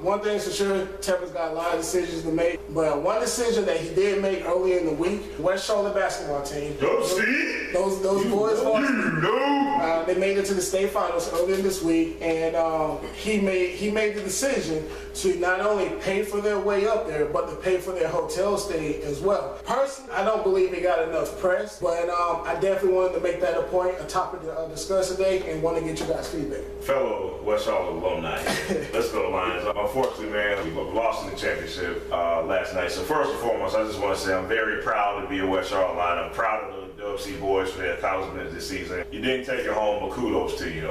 one thing's for sure, Tepper's got a lot of decisions to make, but one decision that he did make earlier in the week, West Charlotte basketball team. Those boys, they made it to the state finals earlier this week, and he made the decision to not only pay for their way up there, but to pay for their hotel stay as well. Personally, I don't believe he got enough press, but I definitely wanted to make that a point, a topic to discuss today, and want to get you guys' feedback. Fellow West Charlotte alumni, let's go Lions. Unfortunately, man, we lost in the championship last night. So first and foremost, I just want to say I'm very proud to be a West Charlotte Lion. I'm proud of the WC boys for their accomplishments this season. You didn't take it home, but kudos to you.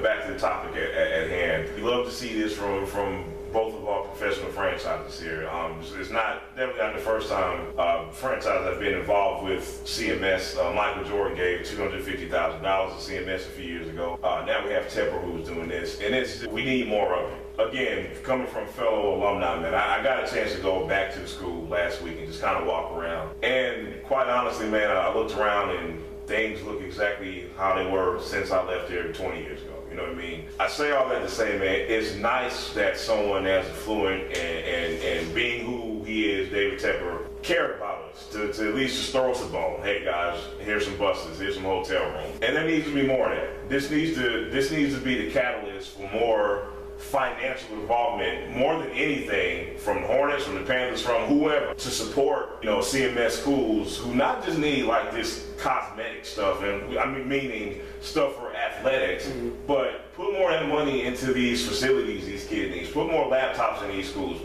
Back to the topic at hand. We love to see this from both of our professional franchises here. It's definitely not the first time franchises have been involved with CMS. Michael Jordan gave $250,000 to CMS a few years ago. Now we have Tepper who's doing this, and we need more of it. Again, coming from fellow alumni, man, I got a chance to go back to the school last week and just kind of walk around. And quite honestly, man, I looked around and things look exactly how they were since I left here 20 years ago. You know what I mean? I say all that to say, man, it's nice that someone as affluent and being who he is, David Tepper, cared about us to at least just throw us a bone. Hey guys, here's some buses, here's some hotel rooms. And there needs to be more of that. This needs to be the catalyst for more financial involvement, more than anything, from the Hornets, from the Panthers, from whoever, to support, CMS schools who not just need like this cosmetic stuff, and I mean meaning stuff for athletics, but put more of that money into these facilities these kids need. Put more laptops in these schools.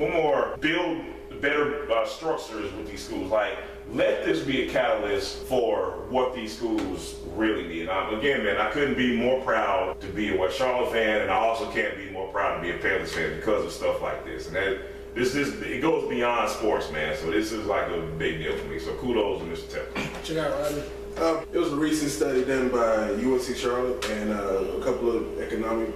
Build better structures with these schools. Like, let this be a catalyst for what these schools really need. Again, man, I couldn't be more proud to be a West Charlotte fan, and I also can't be more proud to be a Panthers fan because of stuff like this. And it goes beyond sports, man. So this is like a big deal for me. So kudos to Mr. Tepper. Check out Riley. It was a recent study done by UNC Charlotte and a couple of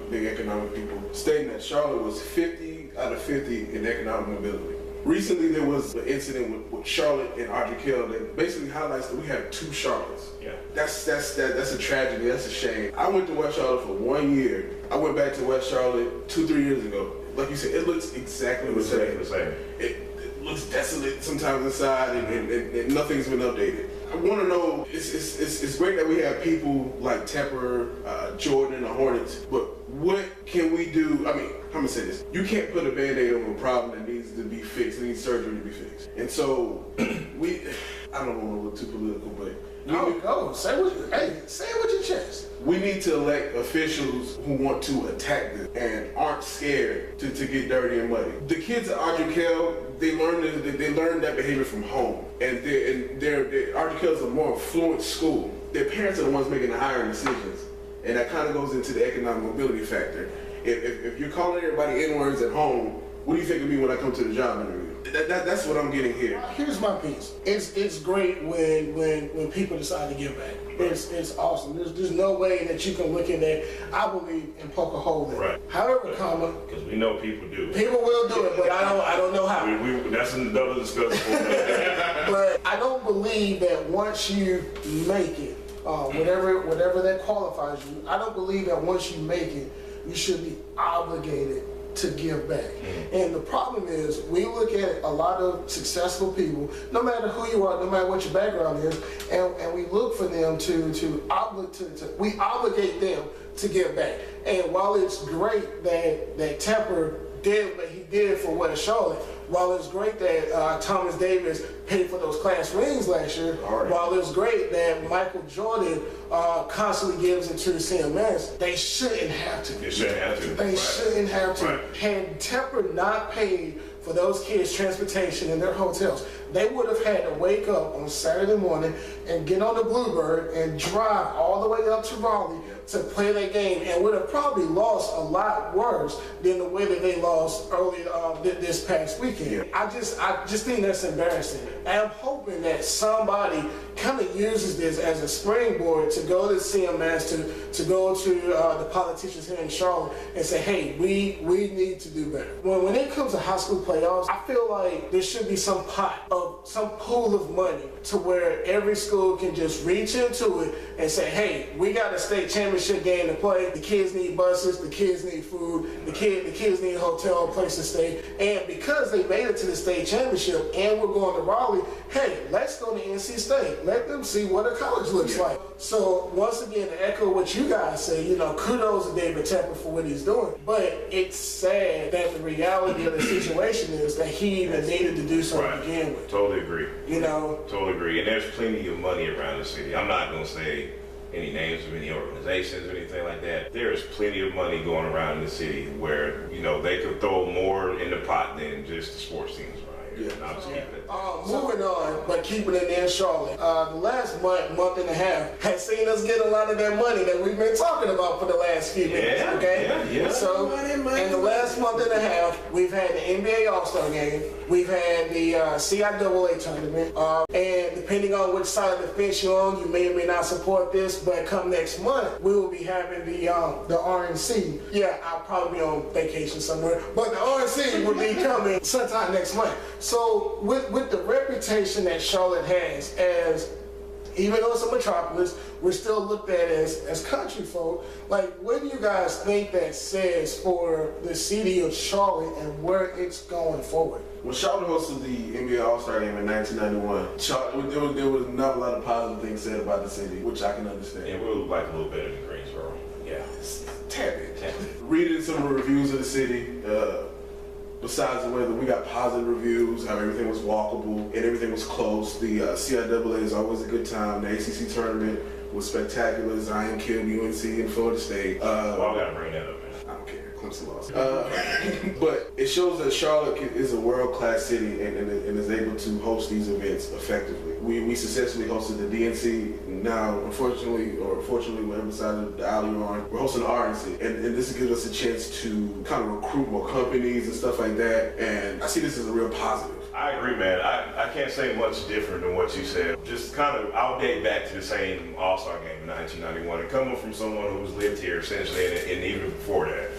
big economic people stating that Charlotte was 50 out of 50 in economic mobility. Recently, there was an incident with Charlotte and Audrey Kell that basically highlights that we have two Charlottes. Yeah. That's a tragedy. That's a shame. I went to West Charlotte for 1 year. I went back to West Charlotte 2-3 years ago. Like you said, it looks exactly the same. It looks desolate sometimes inside, and nothing's been updated. I want to know. It's great that we have people like Tepper, Jordan, and the Hornets, but what can we do? I mean, I'm gonna say this: you can't put a Band-Aid on a problem that needs to be fixed. It needs surgery to be fixed. And so I don't want to look too political, but say it with your chest. We need to elect officials who want to attack this and aren't scared to get dirty and muddy. The kids at Audrey Kell, they learned that behavior from home, and Audrey Kell is a more affluent school. Their parents are the ones making the hiring decisions, and that kind of goes into the economic mobility factor. If you're calling everybody N-words at home, what do you think of me when I come to the job interview? That's what I'm getting here. Here's my piece. It's great when people decide to give back. It's awesome. There's no way that you can look in there, I believe, and poke a hole in it. Right. However, because we know people do. People will do it, but I don't know how. That's another discussion. But I don't believe that once you make it, whatever that qualifies you, I don't believe that once you make it, you should be obligated to give back. And the problem is, we look at a lot of successful people, no matter who you are, no matter what your background is, and we look for them we obligate them to give back. And while it's great that Tepper did what he did for West Charlotte, while it's great that Thomas Davis paid for those class rings last year, while it's great that Michael Jordan constantly gives it to CMS, they shouldn't have to. They shouldn't have to. They shouldn't have to. Right. Had Tepper not paid for those kids' transportation in their hotels, they would have had to wake up on Saturday morning and get on the Bluebird and drive all the way up to Raleigh to play that game, and would have probably lost a lot worse than the way that they lost early this past weekend. Yeah. I just think that's embarrassing. And I'm hoping that somebody kind of uses this as a springboard to go to CMS, to go to the politicians here in Charlotte and say, hey, we need to do better. When it comes to high school playoffs, I feel like there should be some pool of money to where every school can just reach into it and say, hey, we got a state championship championship game to play. The kids need buses, the kids need food, the kids need a hotel, a place to stay. And because they made it to the state championship and we're going to Raleigh, hey, let's go to NC State. Let them see what a college looks like. So once again, to echo what you guys say, you know, kudos to David Tepper for what he's doing. But it's sad that the reality of the situation is that he even needed to do something to begin with. Totally agree. You know? Totally agree. And there's plenty of money around the city. I'm not going to say any names of any organizations or anything like that. There is plenty of money going around in the city where, you know, they could throw more in the pot than just the sports teams right here. Yeah. I'll just keep it. Moving on, but keeping it in Charlotte. The last month and a half has seen us get a lot of that money that we've been talking about for the last few minutes. Okay? Yeah. So, in the last month and a half, we've had the NBA All-Star Game. We've had the CIAA tournament. And depending on which side of the fence you're on, you may or may not support this, but come next month, we will be having the RNC. Yeah, I'll probably be on vacation somewhere, but the RNC will be coming sometime next month. So with the reputation that Charlotte has as, even though it's a metropolis, we're still looked at as country folk. Like, what do you guys think that says for the city of Charlotte and where it's going forward? When Charlotte hosted the NBA All-Star Game in 1991, there was not a lot of positive things said about the city, which I can understand. And we look like a little better than Greensboro. Yeah. Tad bit. Reading some of the reviews of the city, besides the weather, we got positive reviews, how everything was walkable and everything was close. The CIAA is always a good time. The ACC tournament was spectacular. Zion killed UNC and Florida State. Well, I gotta bring that up, man. I don't care. Clemson lost. But it shows that Charlotte is a world-class city and is able to host these events effectively. We successfully hosted the DNC. Now, unfortunately, or fortunately, whatever side of the aisle you're on, we're hosting the RNC. And this gives us a chance to kind of recruit more companies and stuff like that. And I see this as a real positive. I agree, man. I can't say much different than what you said. Just kind of, I'll date back to the same All-Star Game in 1991. And coming from someone who's lived here essentially and even before that.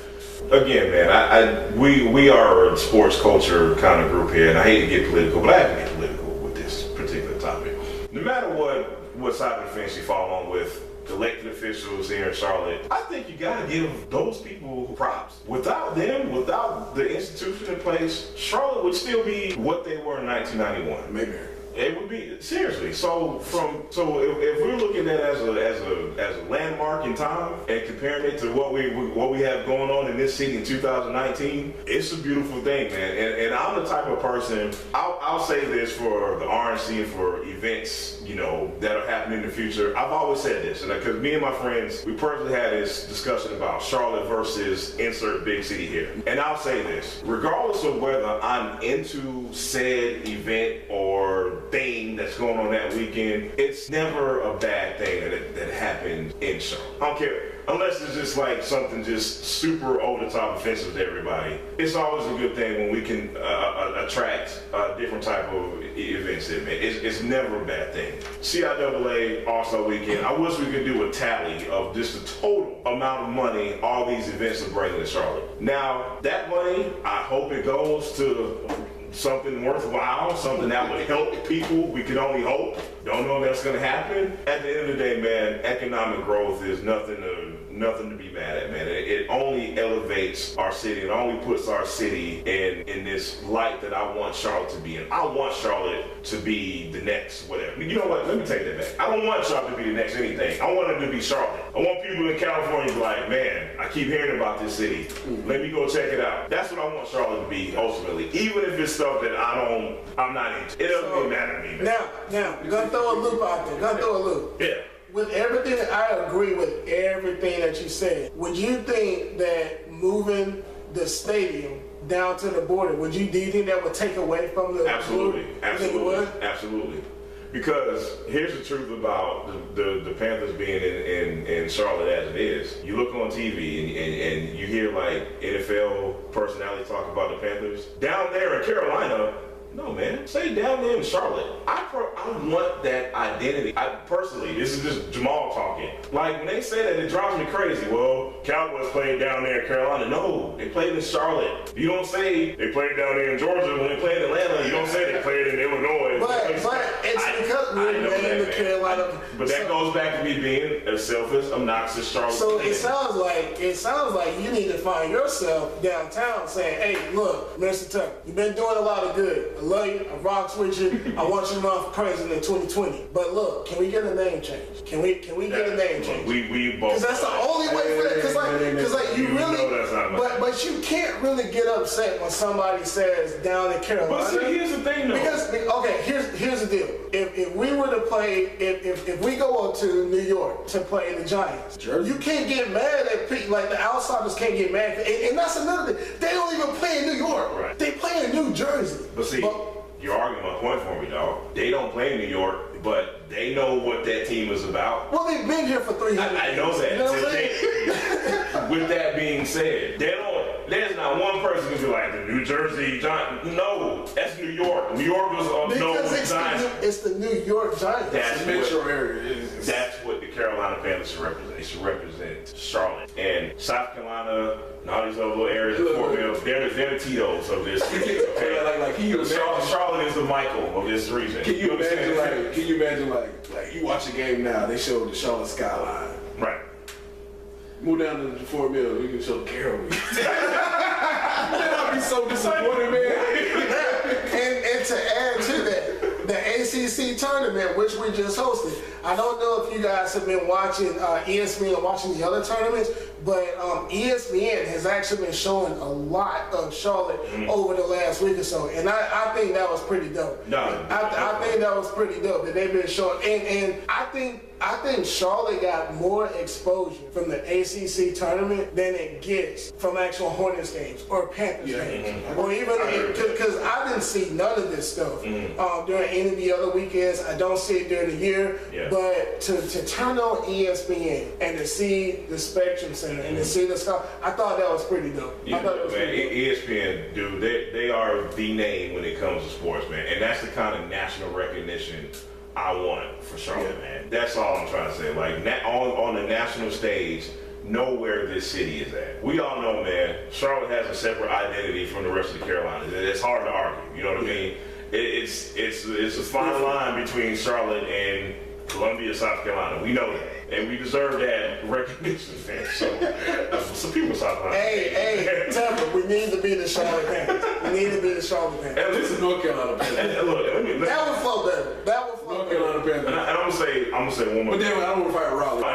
Again, man, we are a sports culture kind of group here, and I hate to get political, but I have to get political with this particular topic. No matter what side of the fence you fall on with elected officials here in Charlotte, I think you gotta give those people props. Without them, without the institution in place, Charlotte would still be what they were in 1991. Maybe. It would be, seriously. So if we're looking at it as a landmark in time and comparing it to what we have going on in this city in 2019, it's a beautiful thing, man. And I'm the type of person, I'll say this for the RNC and for events, you know, that'll happen in the future. I've always said this, and because me and my friends, we personally had this discussion about Charlotte versus insert big city here. And I'll say this, regardless of whether I'm into said event or thing that's going on that weekend, it's never a bad thing that happened in Charlotte. I don't care. Unless it's just like something just super over the top offensive to everybody. It's always a good thing when we can attract different type of events in it. It's never a bad thing. CIAA All-Star Weekend, I wish we could do a tally of just the total amount of money all these events are bringing to Charlotte. Now, that money, I hope it goes to something worthwhile, something that would help people. We can only hope. Don't know if that's going to happen. At the end of the day, man, economic growth is nothing to be mad at, man. It only elevates our city. It only puts our city in this light that I want Charlotte to be in. I want Charlotte to be the next whatever. You know what? Let me take that back. I don't want Charlotte to be the next anything. I want it to be Charlotte. I want people in California to be like, man, I keep hearing about this city. Let me go check it out. That's what I want Charlotte to be ultimately. Even if it's stuff that I'm not into. It doesn't really matter to me, man. Now, you're gonna throw a loop out there. Gonna throw a loop. Yeah. With everything, I agree with everything that you said. Would you think that moving the stadium down to the border, do you think that would take away from the Absolutely. border? Absolutely. Absolutely. Because here's the truth about the Panthers being in Charlotte as it is. You look on TV and you hear like NFL personalities talk about the Panthers. Down there in Carolina, No, man. Stay down there in Charlotte. I want that identity. Personally, this is just Jamal talking. Like, when they say that, it drives me crazy. Well, Cowboys played down there in Carolina. No, they played in Charlotte. You don't say they played down there in Georgia when they played in Atlanta. You don't say they played in Illinois. But it's because we're in the Carolina. But that goes back to me being a selfish, obnoxious Charlotte. So it sounds like you need to find yourself downtown saying, hey, look, Mr. Tucker, you've been doing a lot of good. I love you. I rocks with you. I want you to run for president in 2020. But look, can we get a name change? Can we get a name change? We both. Because that's the only way for that. Because like you really, but you can't really get upset when somebody says down in Carolina. But see, here's the thing, though. Because here's the deal. If we were to play, if we go up to New York to play the Giants, Jersey. you can't get mad at people. Like the outsiders can't get mad. And that's another thing. They don't even play in New York. Right. They play in New Jersey. But see, you're arguing my point for me, dog. They don't play in New York, but they know what that team is about. Well, they've been here for 300 years. I know that. You know what I'm saying? With that being said, there's not one person who's like the New Jersey Giants. No, that's New York. New York was Because it's the New York Giants. That's the metro area. That's what the Carolina Panthers should represent. They should represent Charlotte and South Carolina and all these other little areas of Fort Mill. They're the Tito's of this. Okay? Charlotte is the Michael of this region. Can you imagine like you watch a game now? They show the Charlotte skyline. Right. Move down to Fort Mill, you can show the Carolina. I'd be so disappointed, man. And to add to that, the ACC tournament, which we just hosted. I don't know if you guys have been watching ESPN or watching the other tournaments, but ESPN has actually been showing a lot of Charlotte over the last week or so, and I think that was pretty dope. I think that was pretty dope that they've been showing, and I think Charlotte got more exposure from the ACC tournament than it gets from actual Hornets games or Panthers games, or even because I didn't see none of this stuff during any of the other weekends. I don't see it during the year, but to turn on ESPN and to see the Spectrum Center and to see the stuff, I thought that was pretty dope. I thought it was pretty dope. ESPN, dude, they are the name when it comes to sports, man, and that's the kind of national recognition I want for Charlotte, man. That's all I'm trying to say. Like, on the national stage, know where this city is at. We all know, man, Charlotte has a separate identity from the rest of the Carolinas. It's hard to argue, you know what I mean? It's a fine line between Charlotte and Columbia, South Carolina. We know that. And we deserve that recognition, man. So, some people in South Carolina. Hey, Temple, we need to be the Charlotte Panthers. We need to be the Charlotte Panthers. At least the North Carolina Panthers. Look, that would flow better. That would flow North better. Carolina Panthers. And I'm gonna say one more. But then I don't want to fight Raleigh. I'm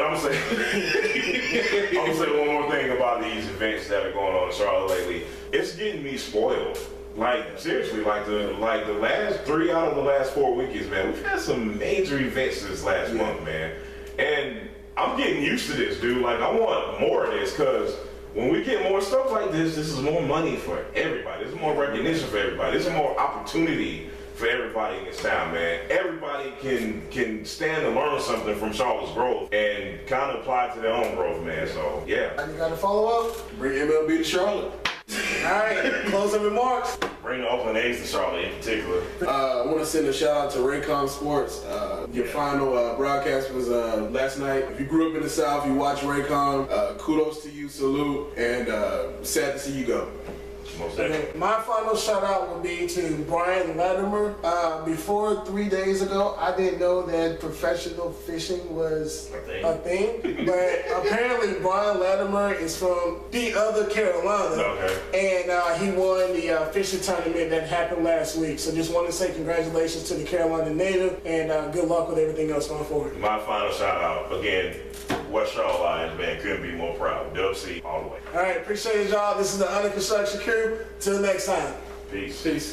gonna say one more thing about these events that are going on in Charlotte lately. It's getting me spoiled. Like, seriously, like the last 3 out of the last 4 weekends, man, we've had some major events this last month, man. And I'm getting used to this, dude. Like, I want more of this, because when we get more stuff like this is more money for everybody. This is more recognition for everybody. This is more opportunity for everybody in this town, man. Everybody can stand and learn something from Charlotte's growth and kind of apply it to their own growth, man. So, yeah. You got to follow up? Bring MLB to Charlotte. All right, closing remarks. Bring the Oakland A's to Charlotte in particular. I want to send a shout out to Raycom Sports. Your final broadcast was last night. If you grew up in the South, you watch Raycom, kudos to you, salute, and sad to see you go. Okay, my final shout out would be to Brian Latimer. Before 3 days ago, I didn't know that professional fishing was a thing. But apparently Brian Latimer is from the other Carolina. Okay. And he won the fishing tournament that happened last week. So just want to say congratulations to the Carolina native and good luck with everything else going forward. My final shout out, again, West Charlotte Lions, man, couldn't be more proud. Dub C all the way. All right, appreciate it, y'all. This is the Under Construction Crew. Till next time. Peace. Peace.